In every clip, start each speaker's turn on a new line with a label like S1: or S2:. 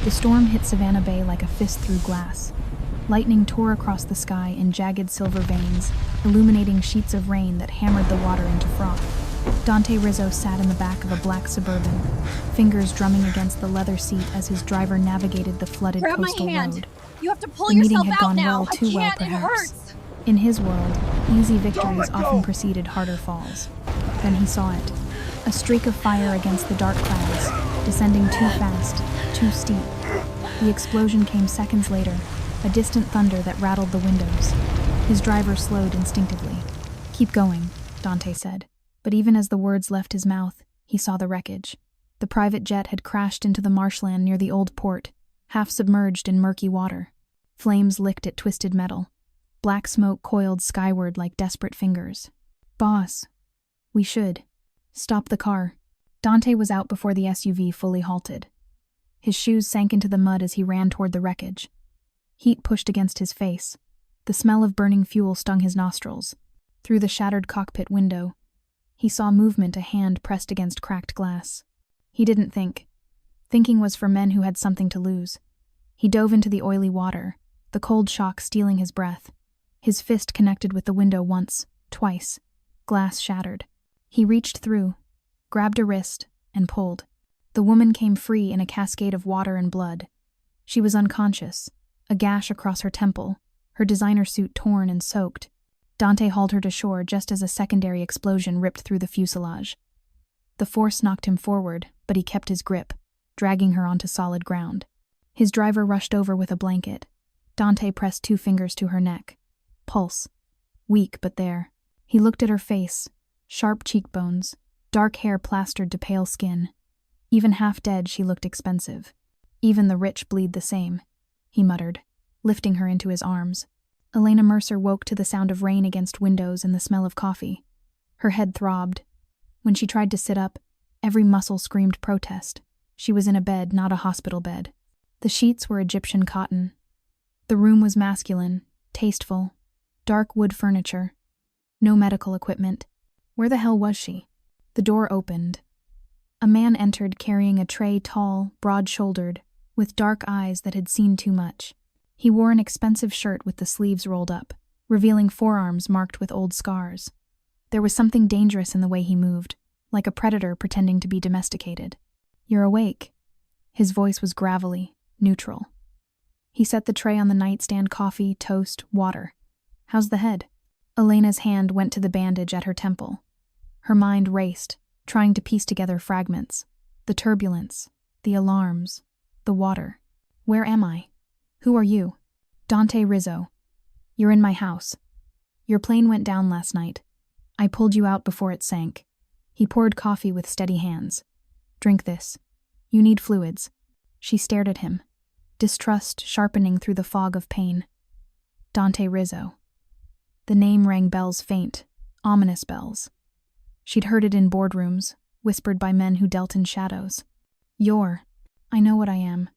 S1: The storm hit Savannah Bay like a fist through glass. Lightning tore across the sky in jagged silver veins, illuminating sheets of rain that hammered the water into froth. Dante Rizzo sat in the back of a black Suburban, fingers drumming against the leather seat as his driver navigated the flooded coastal road.
S2: You have to pull
S1: The meeting
S2: yourself
S1: had
S2: out
S1: gone
S2: now.
S1: well, too
S2: I
S1: well,
S2: can't. It
S1: perhaps.
S2: hurts.
S1: In his world, easy victories often preceded harder falls. Then he saw it. A streak of fire against the dark clouds, descending too fast, too steep. The explosion came seconds later, a distant thunder that rattled the windows. His driver slowed instinctively. "Keep going," Dante said. But even as the words left his mouth, he saw the wreckage. The private jet had crashed into the marshland near the old port, half submerged in murky water. Flames licked at twisted metal. Black smoke coiled skyward like desperate fingers. "Boss, we should stop the car." Dante was out before the SUV fully halted. His shoes sank into the mud as he ran toward the wreckage. Heat pushed against his face. The smell of burning fuel stung his nostrils. Through the shattered cockpit window, he saw movement, a hand pressed against cracked glass. He didn't think. Thinking was for men who had something to lose. He dove into the oily water, the cold shock stealing his breath. His fist connected with the window once, twice. Glass shattered. He reached through, grabbed a wrist, and pulled. The woman came free in a cascade of water and blood. She was unconscious, a gash across her temple, her designer suit torn and soaked. Dante hauled her to shore just as a secondary explosion ripped through the fuselage. The force knocked him forward, but he kept his grip, dragging her onto solid ground. His driver rushed over with a blanket. Dante pressed 2 fingers to her neck. Pulse. Weak, but there. He looked at her face. Sharp cheekbones, dark hair plastered to pale skin. Even half dead, she looked expensive. Even the rich bleed the same, he muttered, lifting her into his arms. Elena Mercer woke to the sound of rain against windows and the smell of coffee. Her head throbbed. When she tried to sit up, every muscle screamed protest. She was in a bed, not a hospital bed. The sheets were Egyptian cotton. The room was masculine, tasteful, dark wood furniture. No medical equipment. Where the hell was she? The door opened. A man entered carrying a tray, tall, broad-shouldered, with dark eyes that had seen too much. He wore an expensive shirt with the sleeves rolled up, revealing forearms marked with old scars. There was something dangerous in the way he moved, like a predator pretending to be domesticated. "You're awake." His voice was gravelly, neutral. He set the tray on the nightstand, coffee, toast, water. "How's the head?" Elena's hand went to the bandage at her temple. Her mind raced, trying to piece together fragments. The turbulence, the alarms, the water. "Where am I? Who are you?" "Dante Rizzo. You're in my house. Your plane went down last night. I pulled you out before it sank." He poured coffee with steady hands. "Drink this. You need fluids." She stared at him, distrust sharpening through the fog of pain. Dante Rizzo. The name rang bells, faint, ominous bells. She'd heard it in boardrooms, whispered by men who dealt in shadows. I know what I am."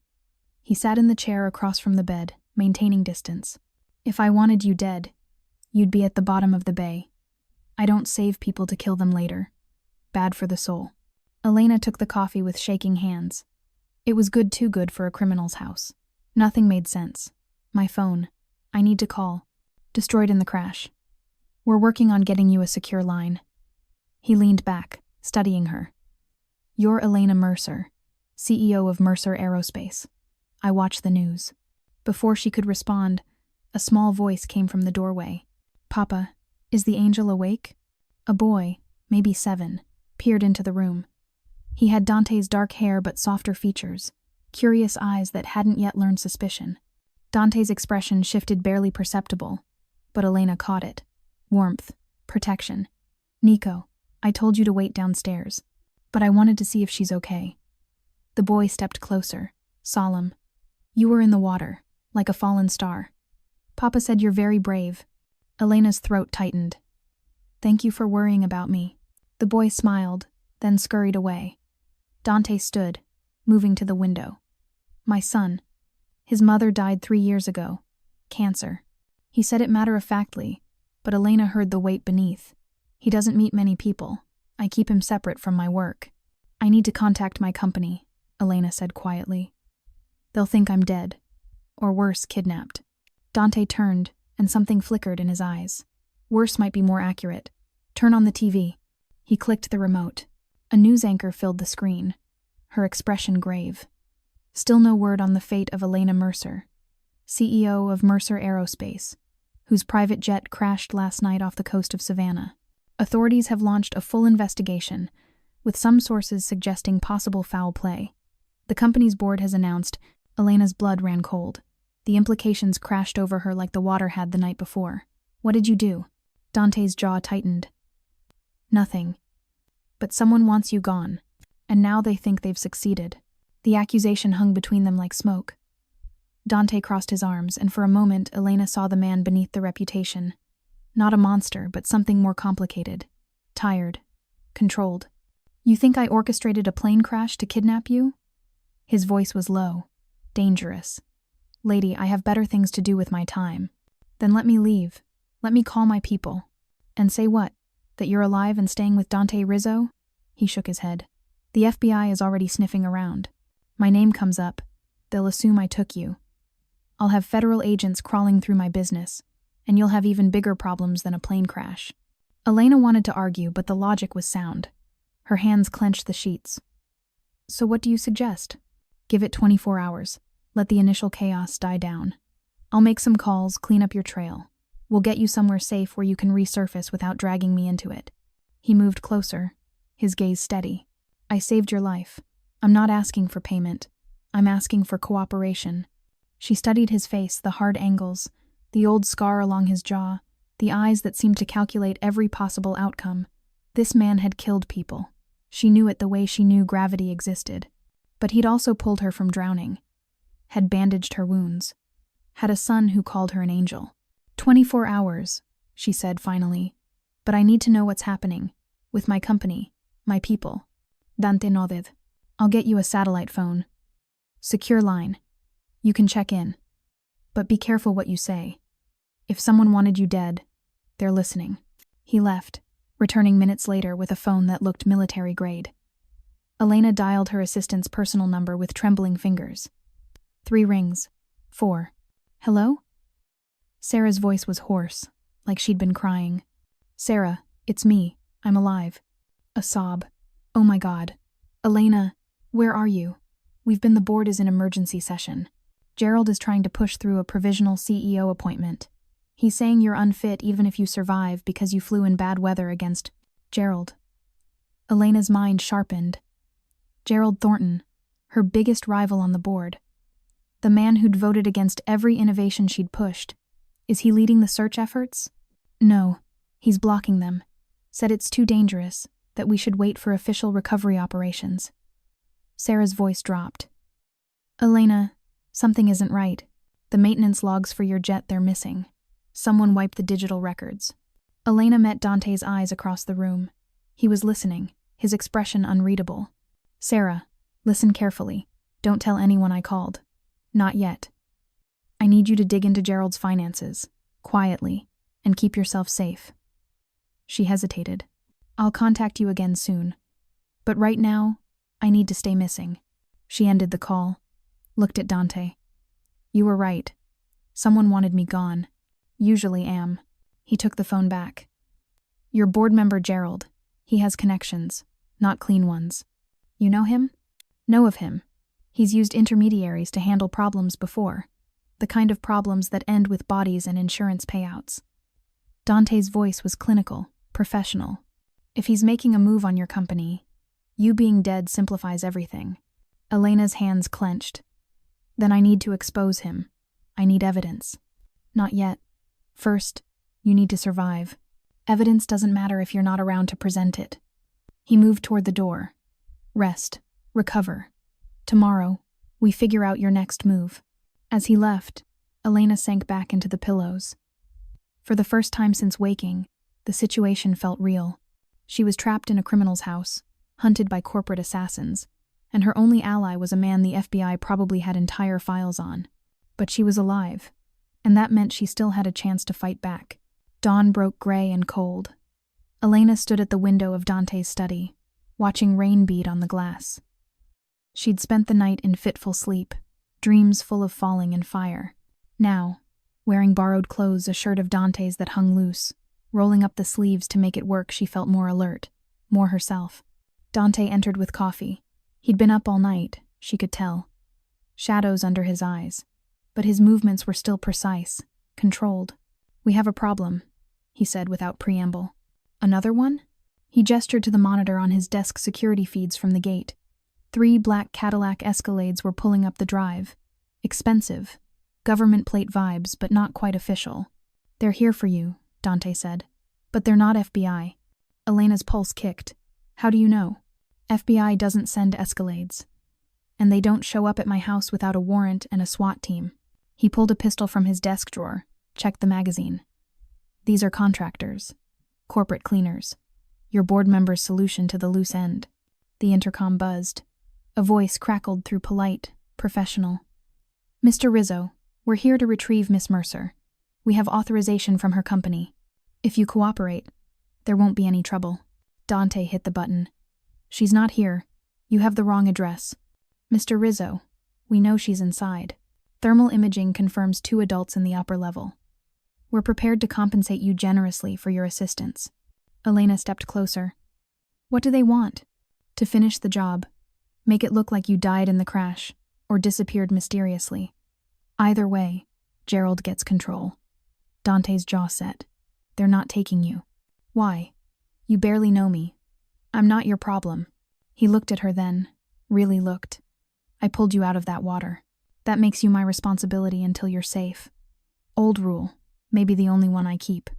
S1: He sat in the chair across from the bed, maintaining distance. "If I wanted you dead, you'd be at the bottom of the bay. I don't save people to kill them later. Bad for the soul." Elena took the coffee with shaking hands. It was good, too good for a criminal's house. Nothing made sense. "My phone. I need to call. Destroyed in the crash. We're working on getting you a secure line." He leaned back, studying her. "You're Elena Mercer, CEO of Mercer Aerospace. I watch the news." Before she could respond, a small voice came from the doorway. "Papa, is the angel awake?" A boy, maybe 7, peered into the room. He had Dante's dark hair but softer features, curious eyes that hadn't yet learned suspicion. Dante's expression shifted barely perceptible, but Elena caught it. Warmth, protection. "Nico, I told you to wait downstairs, but I wanted to see if she's okay." The boy stepped closer, solemn. "You were in the water, like a fallen star. Papa said you're very brave." Elena's throat tightened. "Thank you for worrying about me." The boy smiled, then scurried away. Dante stood, moving to the window. "My son. His mother died 3 years ago. Cancer." He said it matter-of-factly, but Elena heard the weight beneath. "He doesn't meet many people. I keep him separate from my work." "I need to contact my company," Elena said quietly. They'll think I'm dead. Or worse, kidnapped. Dante turned, and something flickered in his eyes. Worse might be more accurate. Turn on the TV. He clicked the remote. A news anchor filled the screen, her expression grave. Still no word on the fate of Elena Mercer, CEO of Mercer Aerospace, whose private jet crashed last night off the coast of Savannah. Authorities have launched a full investigation, with some sources suggesting possible foul play. The company's board has announced Elena's blood ran cold. The implications crashed over her like the water had the night before. What did you do? Dante's jaw tightened. Nothing. But someone wants you gone, and now they think they've succeeded. The accusation hung between them like smoke. Dante crossed his arms, and for a moment Elena saw the man beneath the reputation. Not a monster, but something more complicated. Tired. Controlled. You think I orchestrated a plane crash to kidnap you? His voice was low. Dangerous. Lady, I have better things to do with my time. Then let me leave. Let me call my people. And say what? That you're alive and staying with Dante Rizzo? He shook his head. The FBI is already sniffing around. My name comes up. They'll assume I took you. I'll have federal agents crawling through my business, and you'll have even bigger problems than a plane crash. Elena wanted to argue, but the logic was sound. Her hands clenched the sheets. So what do you suggest? Give it 24 hours. Let the initial chaos die down. I'll make some calls, clean up your trail. We'll get you somewhere safe where you can resurface without dragging me into it. He moved closer, his gaze steady. I saved your life. I'm not asking for payment. I'm asking for cooperation. She studied his face, the hard angles, the old scar along his jaw, the eyes that seemed to calculate every possible outcome. This man had killed people. She knew it the way she knew gravity existed. But he'd also pulled her from drowning, had bandaged her wounds, had a son who called her an angel. 24 hours, she said finally. But I need to know what's happening. With my company, my people. Dante nodded. I'll get you a satellite phone. Secure line. You can check in. But be careful what you say. If someone wanted you dead, they're listening. He left, returning minutes later with a phone that looked military grade. Elena dialed her assistant's personal number with trembling fingers. 3 rings. 4. Hello? Sarah's voice was hoarse, like she'd been crying. Sarah, it's me. I'm alive. A sob. Oh my God. Elena, where are you? The board is in emergency session. Gerald is trying to push through a provisional CEO appointment. He's saying you're unfit even if you survive because you flew in bad weather against Gerald. Elena's mind sharpened. Gerald Thornton, her biggest rival on the board. The man who'd voted against every innovation she'd pushed. Is he leading the search efforts? No, he's blocking them. Said it's too dangerous, that we should wait for official recovery operations. Sarah's voice dropped. Elena, something isn't right. The maintenance logs for your jet, they're missing. Someone wiped the digital records. Elena met Dante's eyes across the room. He was listening, his expression unreadable. Sarah, listen carefully. Don't tell anyone I called. Not yet. I need you to dig into Gerald's finances, quietly, and keep yourself safe. She hesitated. I'll contact you again soon. But right now, I need to stay missing. She ended the call, looked at Dante. You were right. Someone wanted me gone. Usually am. He took the phone back. Your board member Gerald. He has connections, not clean ones. You know him? Know of him. He's used intermediaries to handle problems before. The kind of problems that end with bodies and insurance payouts. Dante's voice was clinical, professional. If he's making a move on your company, you being dead simplifies everything. Elena's hands clenched. Then I need to expose him. I need evidence. Not yet. First, you need to survive. Evidence doesn't matter if you're not around to present it. He moved toward the door. Rest. Recover. Tomorrow, we figure out your next move. As he left, Elena sank back into the pillows. For the first time since waking, the situation felt real. She was trapped in a criminal's house, hunted by corporate assassins, and her only ally was a man the FBI probably had entire files on. But she was alive, and that meant she still had a chance to fight back. Dawn broke gray and cold. Elena stood at the window of Dante's study, watching rain bead on the glass. She'd spent the night in fitful sleep, dreams full of falling and fire. Now, wearing borrowed clothes, a shirt of Dante's that hung loose, rolling up the sleeves to make it work, she felt more alert, more herself. Dante entered with coffee. He'd been up all night, she could tell. Shadows under his eyes. But his movements were still precise, controlled. "We have a problem," he said without preamble. "Another one?" He gestured to the monitor on his desk. Security feeds from the gate. 3 black Cadillac Escalades were pulling up the drive. Expensive. Government plate vibes, but not quite official. "They're here for you," Dante said. "But they're not FBI." Elena's pulse kicked. "How do you know?" "FBI doesn't send Escalades. And they don't show up at my house without a warrant and a SWAT team." He pulled a pistol from his desk drawer, checked the magazine. "These are contractors. Corporate cleaners. Your board member's solution to the loose end." The intercom buzzed. A voice crackled through, polite, professional. "Mr. Rizzo, we're here to retrieve Miss Mercer. We have authorization from her company. If you cooperate, there won't be any trouble." Dante hit the button. "She's not here. You have the wrong address." "Mr. Rizzo, we know she's inside. Thermal imaging confirms 2 adults in the upper level. We're prepared to compensate you generously for your assistance." Elena stepped closer. "What do they want?" "To finish the job. Make it look like you died in the crash, or disappeared mysteriously. Either way, Gerald gets control." Dante's jaw set. "They're not taking you." "Why? You barely know me. I'm not your problem." He looked at her then, really looked. "I pulled you out of that water. That makes you my responsibility until you're safe. Old rule, maybe the only one I keep."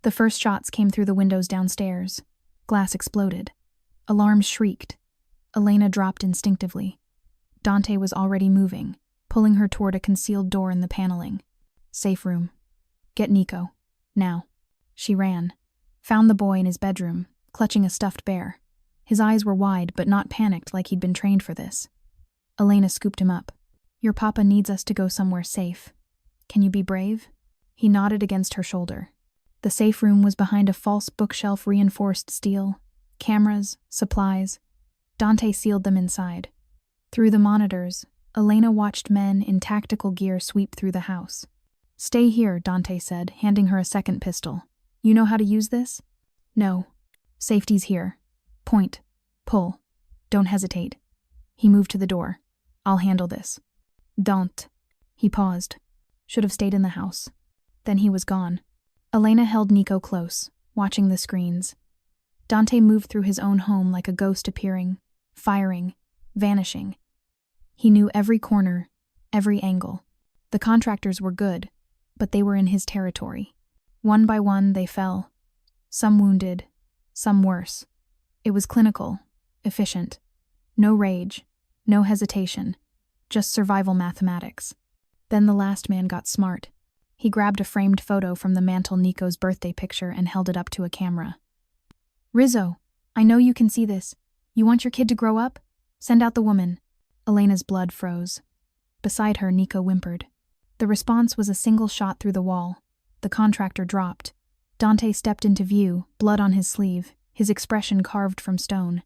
S1: The first shots came through the windows downstairs. Glass exploded. Alarms shrieked. Elena dropped instinctively. Dante was already moving, pulling her toward a concealed door in the paneling. "Safe room. Get Nico. Now." She ran. Found the boy in his bedroom, clutching a stuffed bear. His eyes were wide but not panicked like he'd been trained for this. Elena scooped him up. "Your papa needs us to go somewhere safe. Can you be brave?" He nodded against her shoulder. The safe room was behind a false bookshelf, reinforced steel. Cameras, supplies. Dante sealed them inside. Through the monitors, Elena watched men in tactical gear sweep through the house. "Stay here," Dante said, handing her a second pistol. "You know how to use this?" "No. Safety's here. Point. Pull. Don't hesitate." He moved to the door. "I'll handle this." "Don't." He paused. "Should have stayed in the house." Then he was gone. Elena held Nico close, watching the screens. Dante moved through his own home like a ghost, appearing, firing, vanishing. He knew every corner, every angle. The contractors were good, but they were in his territory. One by one, they fell. Some wounded, some worse. It was clinical, efficient. No rage, no hesitation, just survival mathematics. Then the last man got smart. He grabbed a framed photo from the mantel, Nico's birthday picture, and held it up to a camera. "Rizzo, I know you can see this. You want your kid to grow up? Send out the woman." Elena's blood froze. Beside her, Nico whimpered. The response was a single shot through the wall. The contractor dropped. Dante stepped into view, blood on his sleeve, his expression carved from stone.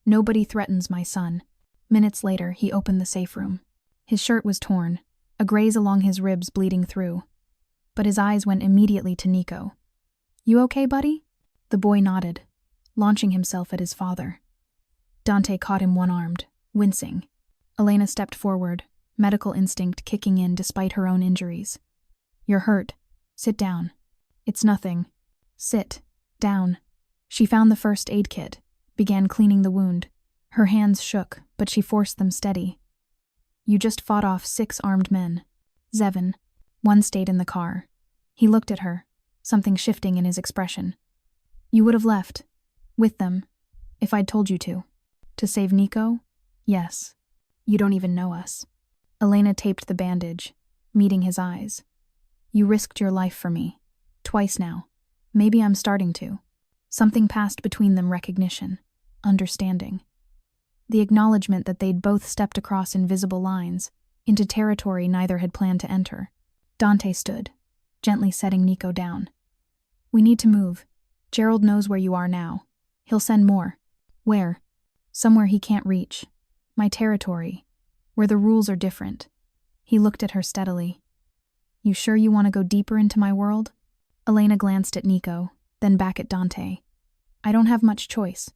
S1: "Nobody threatens my son." Minutes later, he opened the safe room. His shirt was torn, a graze along his ribs bleeding through. But his eyes went immediately to Nico. "You okay, buddy?" The boy nodded, launching himself at his father. Dante caught him one-armed, wincing. Elena stepped forward, medical instinct kicking in despite her own injuries. "You're hurt. Sit down." "It's nothing." "Sit. Down." She found the first aid kit, began cleaning the wound. Her hands shook, but she forced them steady. "You just fought off 6 armed men. 7. One stayed in the car." He looked at her, something shifting in his expression. "You would have left. With them. If I'd told you to." "To save Nico?" "Yes. You don't even know us." Elena taped the bandage, meeting his eyes. "You risked your life for me. Twice now. Maybe I'm starting to." Something passed between them, recognition, understanding. The acknowledgement that they'd both stepped across invisible lines, into territory neither had planned to enter. Dante stood, gently setting Nico down. "We need to move. Gerald knows where you are now. He'll send more." "Where?" "Somewhere he can't reach. My territory. Where the rules are different." He looked at her steadily. You sure you want to go deeper into my world? Elena glanced at Nico, then back at Dante. I don't have much choice.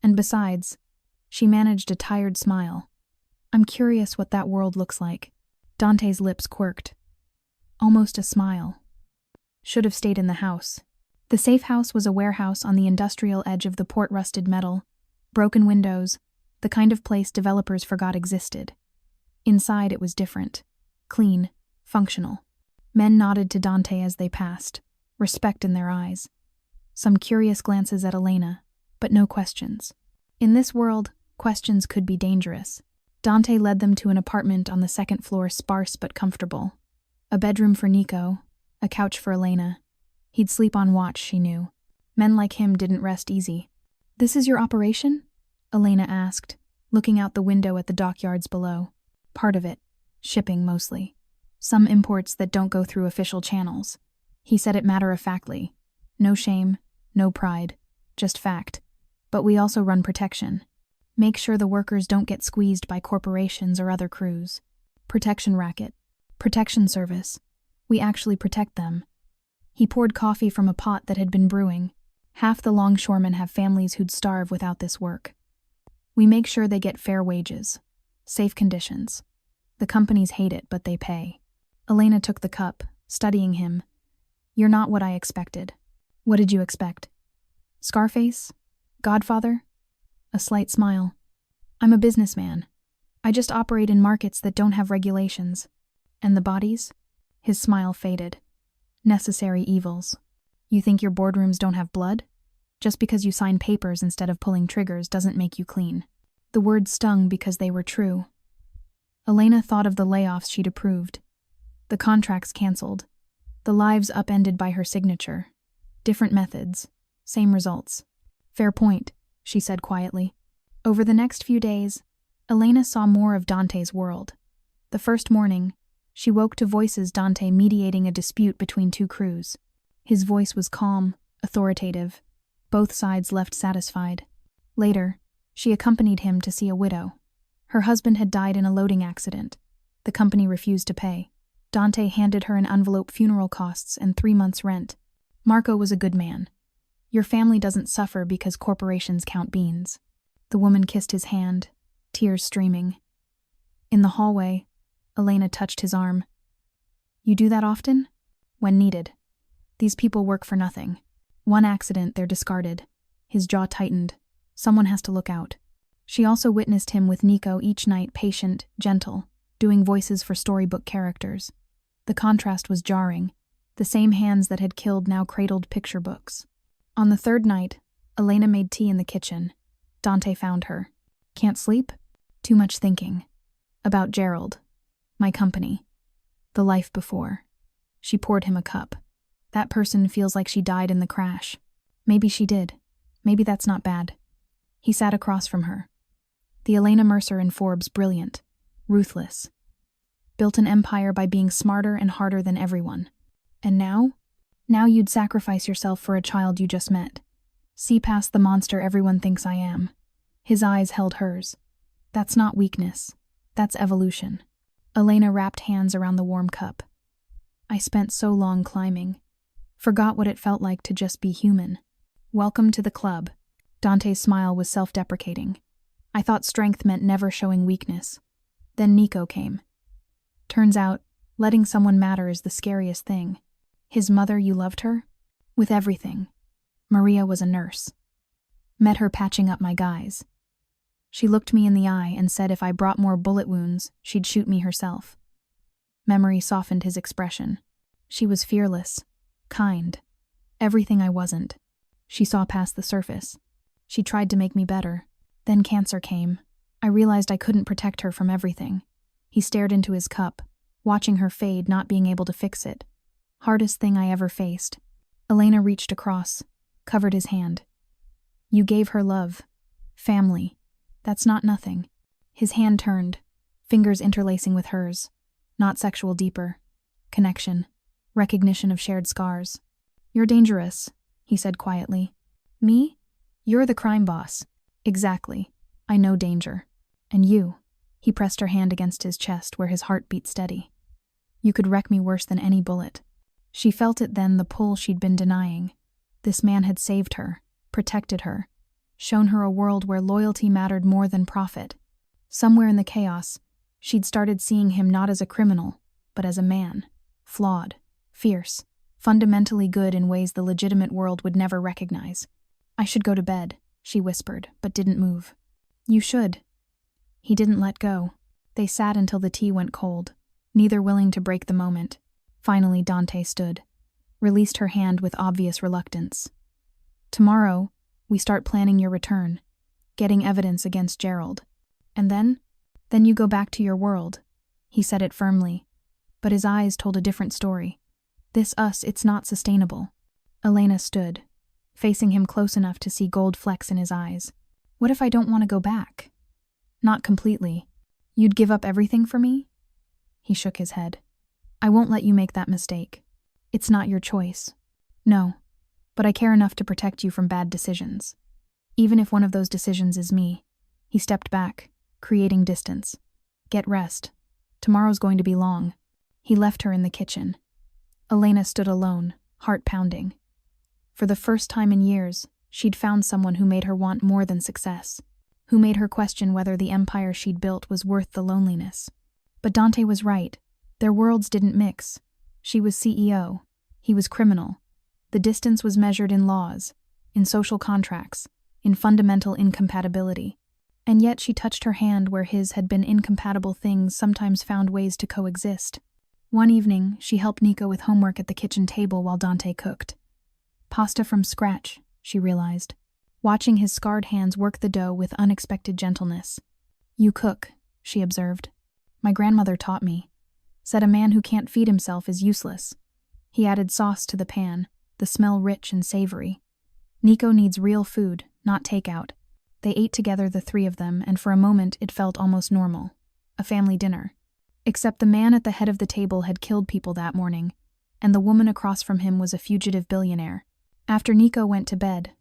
S1: And besides, she managed a tired smile. I'm curious what that world looks like. Dante's lips quirked. Almost a smile. Should have stayed in the house. The safe house was a warehouse on the industrial edge of the port-rusted metal. Broken windows, the kind of place developers forgot existed. Inside it was different. Clean, functional. Men nodded to Dante as they passed, respect in their eyes. Some curious glances at Elena, but no questions. In this world, questions could be dangerous. Dante led them to an apartment on the second floor, sparse but comfortable. A bedroom for Nico, a couch for Elena. He'd sleep on watch, she knew. Men like him didn't rest easy. This is your operation? Elena asked, looking out the window at the dockyards below. Part of it. Shipping, mostly. Some imports that don't go through official channels. He said it matter-of-factly. No shame, no pride. Just fact. But we also run protection. Make sure the workers don't get squeezed by corporations or other crews. Protection racket. Protection service. We actually protect them. He poured coffee from a pot that had been brewing. Half the longshoremen have families who'd starve without this work. We make sure they get fair wages. Safe conditions. The companies hate it, but they pay. Elena took the cup, studying him. You're not what I expected. What did you expect? Scarface? Godfather? A slight smile. I'm a businessman. I just operate in markets that don't have regulations. And the bodies? His smile faded. Necessary evils. You think your boardrooms don't have blood? Just because you sign papers instead of pulling triggers doesn't make you clean. The words stung because they were true. Elena thought of the layoffs she'd approved. The contracts canceled. The lives upended by her signature. Different methods. Same results. Fair point, she said quietly. Over the next few days, Elena saw more of Dante's world. The first morning, she woke to voices Dante mediating a dispute between two crews. His voice was calm, authoritative. Both sides left satisfied. Later, she accompanied him to see a widow. Her husband had died in a loading accident. The company refused to pay. Dante handed her an envelope, funeral costs, and 3 months' rent. Marco was a good man. Your family doesn't suffer because corporations count beans. The woman kissed his hand, tears streaming. In the hallway, Elena touched his arm. You do that often? When needed. These people work for nothing. One accident, they're discarded. His jaw tightened. Someone has to look out. She also witnessed him with Nico each night, patient, gentle, doing voices for storybook characters. The contrast was jarring. The same hands that had killed now cradled picture books. On the third night, Elena made tea in the kitchen. Dante found her. Can't sleep? Too much thinking. About Gerald. My company. The life before. She poured him a cup. That person feels like she died in the crash. Maybe she did. Maybe that's not bad. He sat across from her. The Elena Mercer in Forbes, brilliant. Ruthless. Built an empire by being smarter and harder than everyone. And now? Now you'd sacrifice yourself for a child you just met. See past the monster everyone thinks I am. His eyes held hers. That's not weakness. That's evolution. Elena wrapped hands around the warm cup. I spent so long climbing. Forgot what it felt like to just be human. Welcome to the club. Dante's smile was self-deprecating. I thought strength meant never showing weakness. Then Nico came. Turns out, letting someone matter is the scariest thing. His mother, you loved her? With everything. Maria was a nurse. Met her patching up my guys. She looked me in the eye and said if I brought more bullet wounds, she'd shoot me herself. Memory softened his expression. She was fearless, kind, everything I wasn't. She saw past the surface. She tried to make me better. Then cancer came. I realized I couldn't protect her from everything. He stared into his cup, watching her fade, not being able to fix it. Hardest thing I ever faced. Elena reached across, covered his hand. You gave her love. Family. That's not nothing. His hand turned, fingers interlacing with hers. Not sexual, deeper. Connection. Recognition of shared scars. You're dangerous, he said quietly. Me? You're the crime boss. Exactly. I know danger. And you. He pressed her hand against his chest where his heart beat steady. You could wreck me worse than any bullet. She felt it then, the pull she'd been denying. This man had saved her, protected her, shown her a world where loyalty mattered more than profit. Somewhere in the chaos, she'd started seeing him not as a criminal, but as a man, flawed, fierce, fundamentally good in ways the legitimate world would never recognize. I should go to bed, she whispered, but didn't move. You should. He didn't let go. They sat until the tea went cold, neither willing to break the moment. Finally, Dante stood, released her hand with obvious reluctance. Tomorrow, we start planning your return, getting evidence against Gerald. And then you go back to your world. He said it firmly, but his eyes told a different story. This us, it's not sustainable. Elena stood, facing him close enough to see gold flecks in his eyes. What if I don't want to go back? Not completely. You'd give up everything for me? He shook his head. I won't let you make that mistake. It's not your choice. No, but I care enough to protect you from bad decisions. Even if one of those decisions is me. He stepped back, creating distance. Get rest. Tomorrow's going to be long. He left her in the kitchen. Elena stood alone, heart pounding. For the first time in years, she'd found someone who made her want more than success, who made her question whether the empire she'd built was worth the loneliness. But Dante was right. Their worlds didn't mix. She was CEO. He was criminal. The distance was measured in laws, in social contracts, in fundamental incompatibility. And yet she touched her hand where his had been. Incompatible things sometimes found ways to coexist. One evening, she helped Nico with homework at the kitchen table while Dante cooked. Pasta from scratch, she realized, watching his scarred hands work the dough with unexpected gentleness. You cook, she observed. My grandmother taught me. Said a man who can't feed himself is useless. He added sauce to the pan, the smell rich and savory. Nico needs real food, not takeout. They ate together, the three of them, and for a moment it felt almost normal. A family dinner. Except the man at the head of the table had killed people that morning, and the woman across from him was a fugitive billionaire. After Nico went to bed,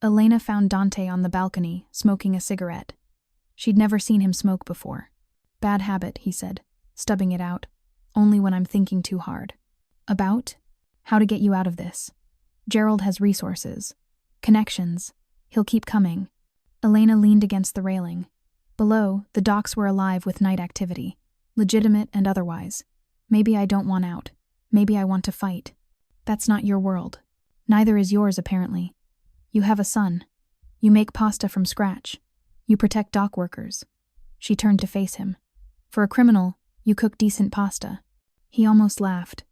S1: Elena found Dante on the balcony, smoking a cigarette. She'd never seen him smoke before. Bad habit, he said, stubbing it out. Only when I'm thinking too hard. About? How to get you out of this. Gerald has resources. Connections. He'll keep coming. Elena leaned against the railing. Below, the docks were alive with night activity. Legitimate and otherwise. Maybe I don't want out. Maybe I want to fight. That's not your world. Neither is yours, apparently. You have a son. You make pasta from scratch. You protect dock workers. She turned to face him. For a criminal, you cook decent pasta. He almost laughed.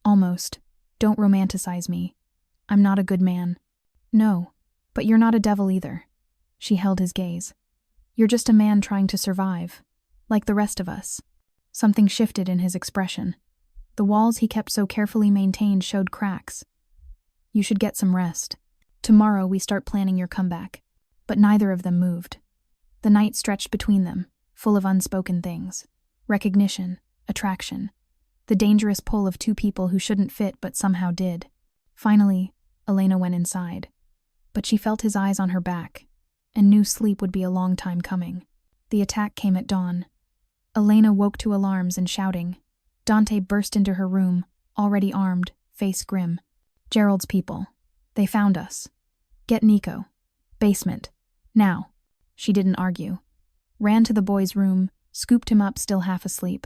S1: Almost. Don't romanticize me. I'm not a good man. No, but you're not a devil either. She held his gaze. You're just a man trying to survive. Like the rest of us. Something shifted in his expression. The walls he kept so carefully maintained showed cracks. You should get some rest. Tomorrow we start planning your comeback. But neither of them moved. The night stretched between them, full of unspoken things. Recognition, attraction. The dangerous pull of two people who shouldn't fit but somehow did. Finally, Elena went inside. But she felt his eyes on her back, and knew sleep would be a long time coming. The attack came at dawn. Elena woke to alarms and shouting. Dante burst into her room, already armed, face grim. Gerald's people. They found us. Get Nico. Basement. Now. She didn't argue. Ran to the boy's room, scooped him up still half asleep.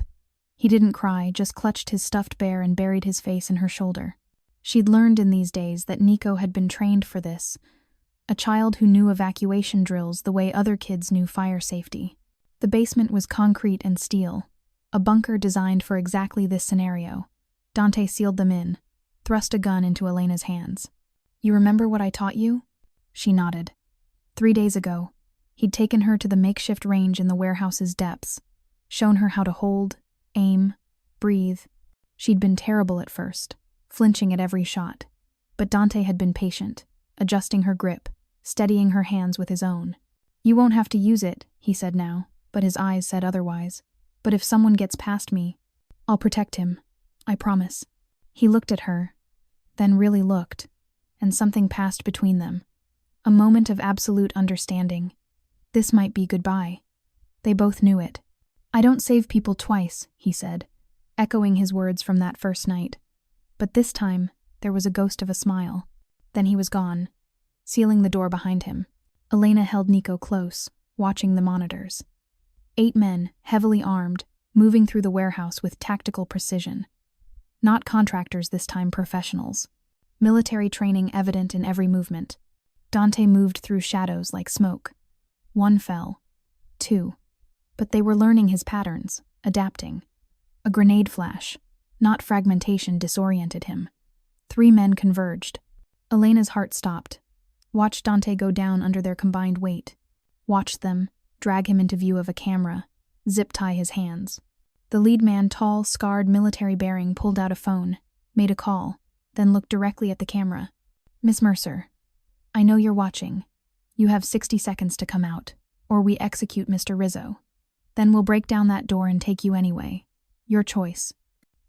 S1: He didn't cry, just clutched his stuffed bear and buried his face in her shoulder. She'd learned in these days that Nico had been trained for this. A child who knew evacuation drills the way other kids knew fire safety. The basement was concrete and steel, a bunker designed for exactly this scenario. Dante sealed them in, thrust a gun into Elena's hands. You remember what I taught you? She nodded. 3 days ago, he'd taken her to the makeshift range in the warehouse's depths, shown her how to hold, aim, breathe. She'd been terrible at first, flinching at every shot. But Dante had been patient, adjusting her grip, steadying her hands with his own. You won't have to use it, he said now, but his eyes said otherwise. But if someone gets past me, I'll protect him. I promise. He looked at her, then really looked, and something passed between them. A moment of absolute understanding. This might be goodbye. They both knew it. "I don't save people twice," he said, echoing his words from that first night. But this time, there was a ghost of a smile. Then he was gone, sealing the door behind him. Elena held Nico close, watching the monitors. 8 men, heavily armed, moving through the warehouse with tactical precision. Not contractors this time, professionals. Military training evident in every movement. Dante moved through shadows like smoke. 1 fell. 2. But they were learning his patterns, adapting. A grenade flash, not fragmentation, disoriented him. 3 men converged. Elena's heart stopped. Watched Dante go down under their combined weight. Watched them, drag him into view of a camera, zip-tie his hands. The lead man, tall, scarred, military bearing, pulled out a phone, made a call, then looked directly at the camera. "Miss Mercer, I know you're watching. You have 60 seconds to come out, or we execute Mr. Rizzo. Then we'll break down that door and take you anyway. Your choice."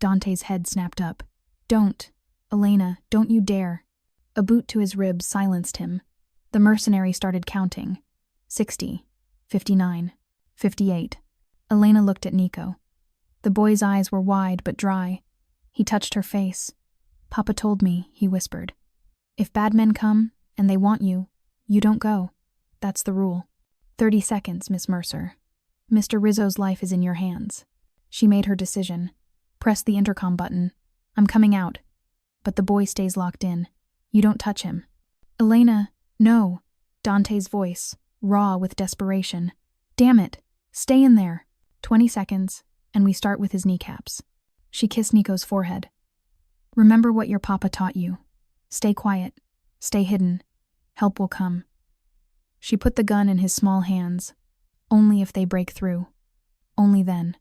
S1: Dante's head snapped up. "Don't. Elena, don't you dare." A boot to his ribs silenced him. The mercenary started counting. 60, 59, 58. Elena looked at Nico. The boy's eyes were wide but dry. He touched her face. "Papa told me," he whispered. "If bad men come, and they want you, you don't go. That's the rule. 30 seconds, Miss Mercer. Mr. Rizzo's life is in your hands." She made her decision. Pressed the intercom button. "I'm coming out." But the boy stays locked in. "You don't touch him." "Elena, no." Dante's voice, raw with desperation. "Damn it. Stay in there." 20 seconds, and we start with his kneecaps. She kissed Nico's forehead. "Remember what your papa taught you. Stay quiet. Stay hidden. Help will come." She put the gun in his small hands. "Only if they break through. Only then."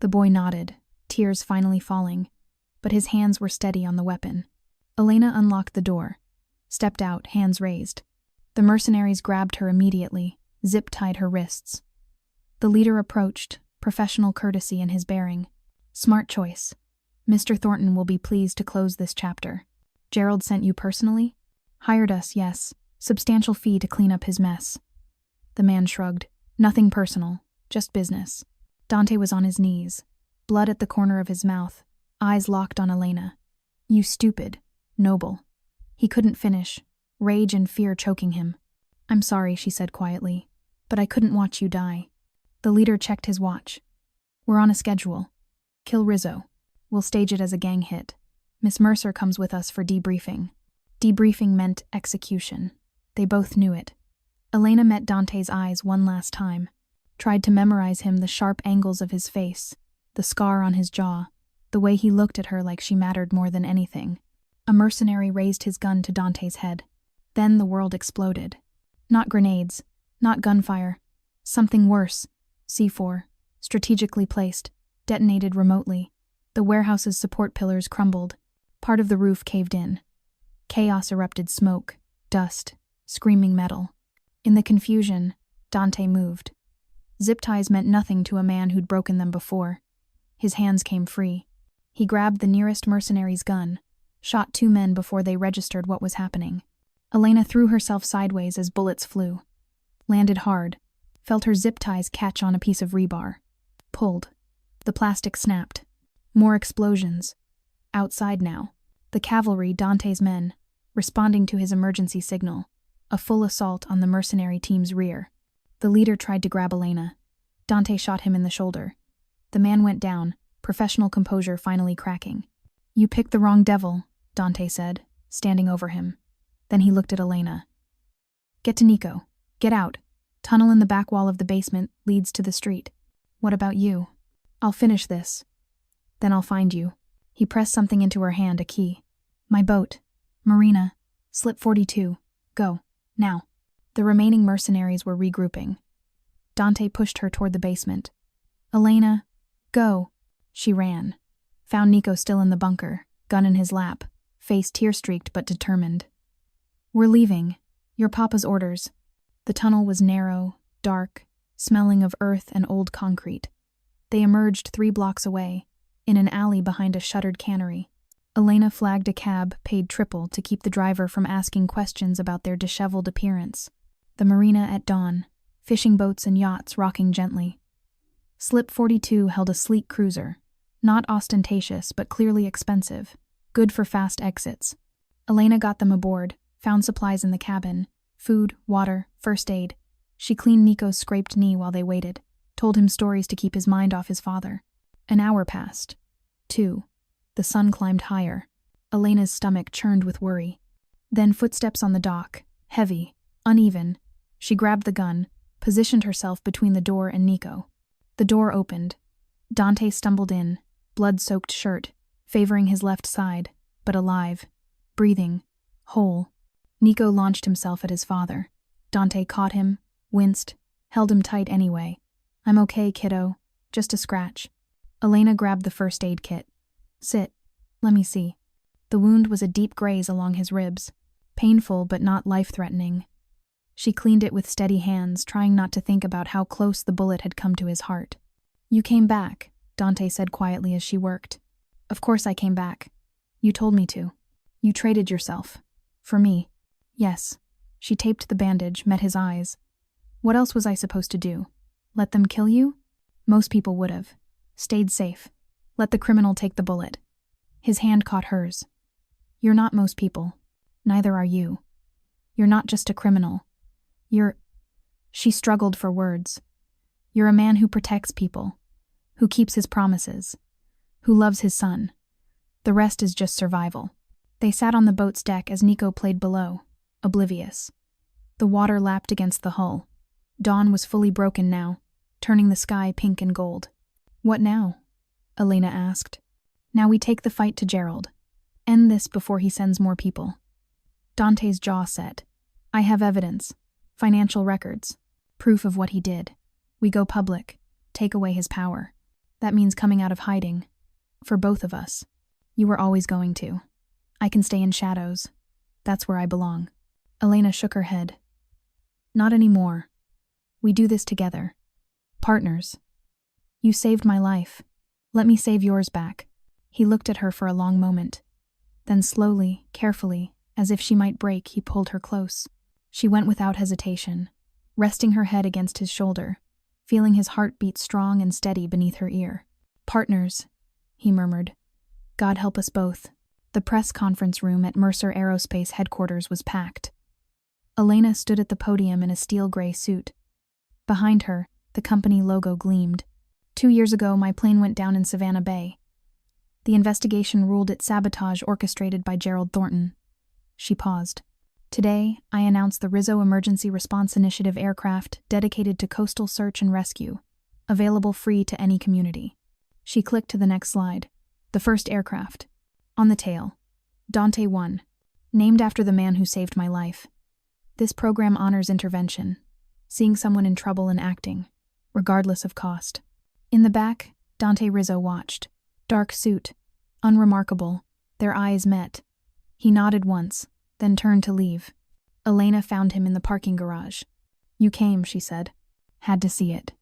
S1: The boy nodded, tears finally falling, but his hands were steady on the weapon. Elena unlocked the door, stepped out, hands raised. The mercenaries grabbed her immediately, zip-tied her wrists. The leader approached, professional courtesy in his bearing. "Smart choice. Mr. Thornton will be pleased to close this chapter. Gerald sent you personally?" "Hired us, yes. Substantial fee to clean up his mess." The man shrugged. "Nothing personal, just business." Dante was on his knees, blood at the corner of his mouth, eyes locked on Elena. "You stupid. Noble." He couldn't finish, rage and fear choking him. "I'm sorry," she said quietly, "but I couldn't watch you die." The leader checked his watch. "We're on a schedule. Kill Rizzo. We'll stage it as a gang hit. Miss Mercer comes with us for debriefing." Debriefing meant execution. They both knew it. Elena met Dante's eyes one last time, tried to memorize him, the sharp angles of his face, the scar on his jaw, the way he looked at her like she mattered more than anything. A mercenary raised his gun to Dante's head. Then the world exploded. Not grenades, not gunfire. Something worse. C4, strategically placed, detonated remotely. The warehouse's support pillars crumbled. Part of the roof caved in. Chaos erupted, smoke, dust, screaming metal. In the confusion, Dante moved. Zip ties meant nothing to a man who'd broken them before. His hands came free. He grabbed the nearest mercenary's gun, shot 2 men before they registered what was happening. Elena threw herself sideways as bullets flew. Landed hard, felt her zip ties catch on a piece of rebar. Pulled. The plastic snapped. More explosions. Outside now. The cavalry, Dante's men, responding to his emergency signal. A full assault on the mercenary team's rear. The leader tried to grab Elena. Dante shot him in the shoulder. The man went down, professional composure finally cracking. "You picked the wrong devil," Dante said, standing over him. Then he looked at Elena. "Get to Nico. Get out. Tunnel in the back wall of the basement leads to the street. What about you? I'll finish this. Then I'll find you." He pressed something into her hand, a key. "My boat. Marina. Slip 42. Go. Now." The remaining mercenaries were regrouping. Dante pushed her toward the basement. "Elena, go." She ran. Found Nico still in the bunker, gun in his lap, face tear-streaked but determined. "We're leaving. Your papa's orders." The tunnel was narrow, dark, smelling of earth and old concrete. They emerged 3 blocks away, in an alley behind a shuttered cannery. Elena flagged a cab, paid triple to keep the driver from asking questions about their disheveled appearance. The marina at dawn, fishing boats and yachts rocking gently. Slip 42 held a sleek cruiser. Not ostentatious, but clearly expensive. Good for fast exits. Elena got them aboard, found supplies in the cabin. Food, water, first aid. She cleaned Nico's scraped knee while they waited, told him stories to keep his mind off his father. An hour passed. 2. The sun climbed higher. Elena's stomach churned with worry. Then footsteps on the dock, heavy, uneven. She grabbed the gun, positioned herself between the door and Nico. The door opened. Dante stumbled in, blood-soaked shirt, favoring his left side, but alive, breathing, whole. Nico launched himself at his father. Dante caught him, winced, held him tight anyway. "I'm okay, kiddo. Just a scratch." Elena grabbed the first aid kit. "Sit. Let me see." The wound was a deep graze along his ribs. Painful but not life-threatening. She cleaned it with steady hands, trying not to think about how close the bullet had come to his heart. "You came back," Dante said quietly as she worked. "Of course I came back. You told me to. You traded yourself. For me." "Yes." She taped the bandage, met his eyes. "What else was I supposed to do? Let them kill you?" "Most people would have. Stayed safe. Let the criminal take the bullet." His hand caught hers. "You're not most people. Neither are you. You're not just a criminal. You're—" She struggled for words. "You're a man who protects people, who keeps his promises, who loves his son. The rest is just survival." They sat on the boat's deck as Nico played below, oblivious. The water lapped against the hull. Dawn was fully broken now, turning the sky pink and gold. "What now?" Elena asked. "Now we take the fight to Gerald. End this before he sends more people." Dante's jaw set. "I have evidence. Financial records. Proof of what he did. We go public. Take away his power. That means coming out of hiding. For both of us. You were always going to. I can stay in shadows. That's where I belong." Elena shook her head. "Not anymore. We do this together. Partners. You saved my life. Let me save yours back." He looked at her for a long moment. Then slowly, carefully, as if she might break, he pulled her close. She went without hesitation, resting her head against his shoulder, feeling his heart beat strong and steady beneath her ear. "Partners," he murmured. "God help us both." The press conference room at Mercer Aerospace headquarters was packed. Elena stood at the podium in a steel gray suit. Behind her, the company logo gleamed. 2 years ago, my plane went down in Savannah Bay. The investigation ruled it sabotage orchestrated by Gerald Thornton. She paused. Today, I announce the Rizzo Emergency Response Initiative aircraft dedicated to coastal search and rescue, available free to any community. She clicked to the next slide. The first aircraft. On the tail. Dante 1. Named after the man who saved my life. This program honors intervention, seeing someone in trouble and acting, regardless of cost. In the back, Dante Rizzo watched. Dark suit. Unremarkable. Their eyes met. He nodded once, then turned to leave. Elena found him in the parking garage. "You came," she said. "Had to see it."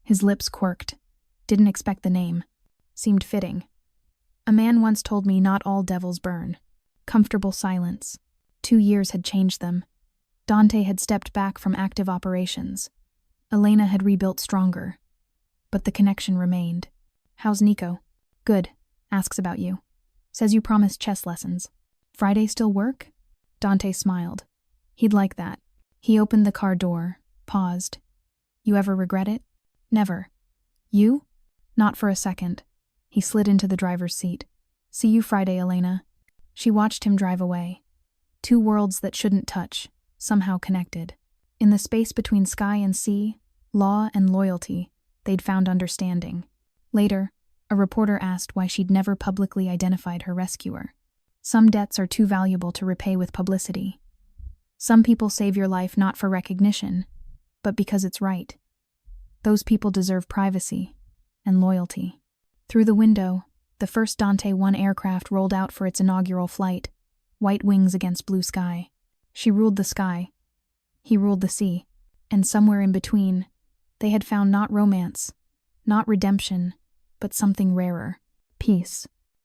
S1: His lips quirked. Didn't expect the name. Seemed fitting. "A man once told me not all devils burn." Comfortable silence. 2 years had changed them. Dante had stepped back from active operations. Elena had rebuilt stronger. But the connection remained. "How's Nico?" "Good. Asks about you. Says you promised chess lessons." "Friday still work?" Dante smiled. He'd like that. He opened the car door, paused. "You ever regret it?" "Never." "You?" "Not for a second." He slid into the driver's seat. "See you Friday, Elena." She watched him drive away. 2 worlds that shouldn't touch, somehow connected. In the space between sky and sea, law and loyalty, they'd found understanding. Later, a reporter asked why she'd never publicly identified her rescuer. Some debts are too valuable to repay with publicity. Some people save your life not for recognition, but because it's right. Those people deserve privacy and loyalty. Through the window, the first Dante 1 aircraft rolled out for its inaugural flight, white wings against blue sky. She ruled the sky. He ruled the sea. And somewhere in between, they had found not romance, not redemption, but something rarer: peace.